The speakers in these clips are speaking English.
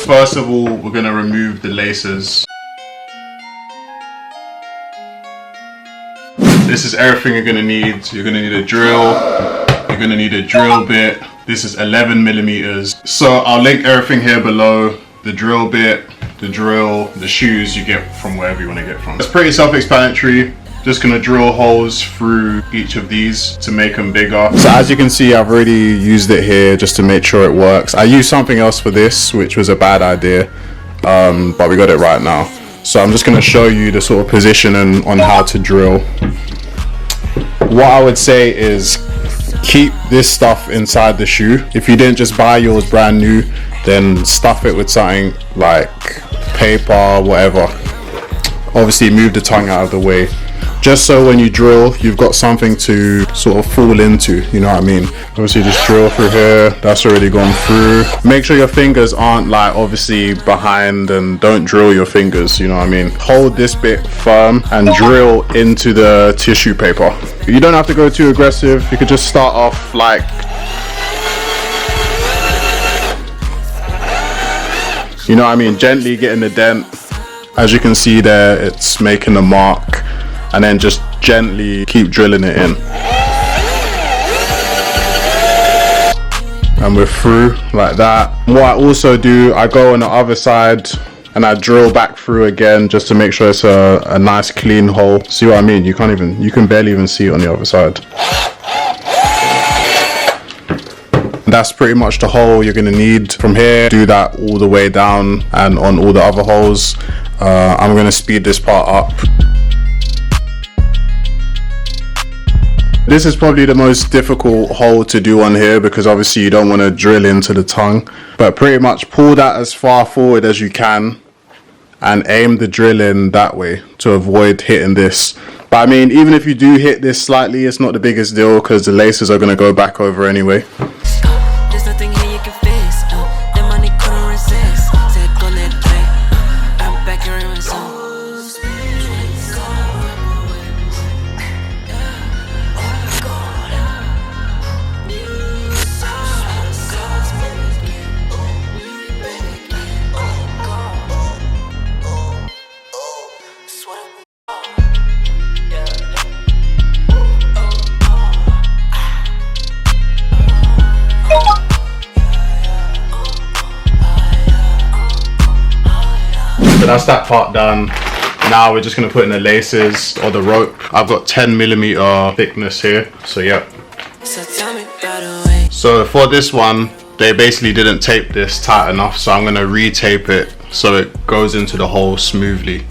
First of all, we're gonna remove the laces. This is everything you're gonna need. You're gonna need a drill. You're gonna need a drill bit. This is 11 millimeters. So I'll link everything here below. The drill bit, the drill, the shoes you get from wherever you want to get from. It's pretty self-explanatory. Just gonna drill holes through each of these to make them bigger. So as you can see, I've already used it here just to make sure it works. I used something else for this, which was a bad idea, but we got it right now. So I'm just gonna show you the sort of position and on how to drill. What I would say is keep this stuff inside the shoe. If you didn't just buy yours brand new, then stuff it with something like paper, whatever. Obviously move the tongue out of the way, just so when you drill you've got something to sort of fall into, you know what I mean? Obviously just drill through here, that's already gone through. Make sure your fingers aren't like obviously behind, and don't drill your fingers, you know what I mean? Hold this bit firm and drill into the tissue paper. You don't have to go too aggressive, you could just start off like, you know what I mean, gently getting the dent. As you can see there, it's making a mark, and then just gently keep drilling it in. And we're through like that. What I also do, I go on the other side and I drill back through again just to make sure it's a nice clean hole. See what I mean? You can barely even see it on the other side. That's pretty much the hole you're gonna need. From here, do that all the way down and on all the other holes. I'm gonna speed this part up. This is probably the most difficult hole to do on here because obviously you don't want to drill into the tongue, but pretty much pull that as far forward as you can and aim the drill in that way to avoid hitting this. But I mean, even if you do hit this slightly, it's not the biggest deal because the laces are going to go back over anyway. There's nothing here you can fix. The money couldn't resist. Said go let it play. I'm back here in zone. So that's that part done. Now we're just gonna put in the laces or the rope. I've got 10 millimeter thickness here, so yeah. So for this one, they basically didn't tape this tight enough, so I'm gonna retape it so it goes into the hole smoothly.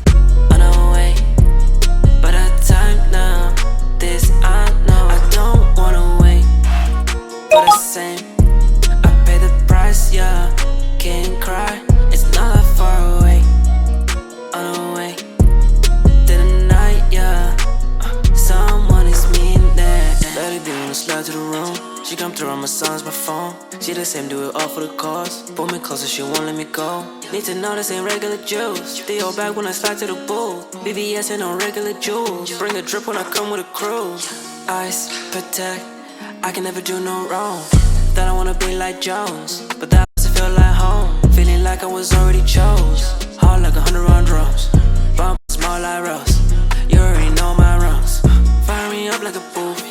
She come through on my son's my phone. She the same, do it all for the cause. Pull me closer, she won't let me go. Need to know this ain't regular juice. The old bag when I slide to the booth. BBS ain't no regular jewels. Bring a drip when I come with a crew. Ice, protect, I can never do no wrong. Thought I wanna be like Jones, but that doesn't feel like home. Feeling like I was already chose. Hard like 100 round drums. Bump small like Ross. You already know my runs. Fire me up like a booth.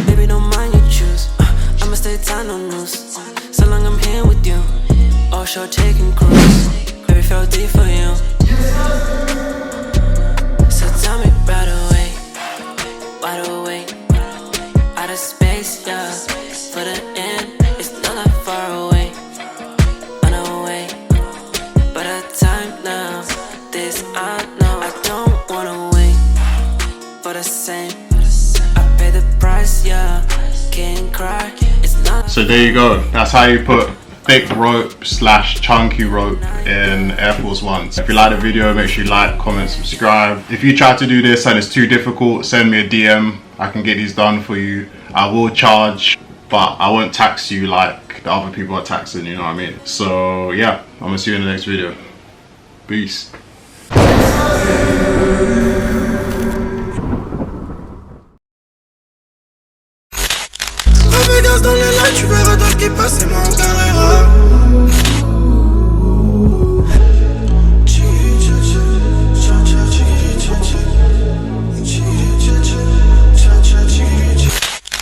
Baby, don't mind your choose. I'ma stay tight, no noose. So long I'm here with you. Offshore taking cruise. Baby, felt deep for you. So tell me right away. Wide awake. Out of space, yeah. For the end, it's not that far away. On our way. But our time now. This I know. I don't wanna wait for the same. I pay the price, yeah. Can't cry. So there you go. That's how you put thick rope / chunky rope in Air Force Ones. If you like the video, make sure you like, comment, subscribe. If you try to do this and it's too difficult, send me a DM. I can get these done for you. I will charge, but I won't tax you like the other people are taxing, you know what I mean? So yeah, I'm gonna see you in the next video. Peace. Dans les lights, tu verras dans ce qui passe, c'est mon carré.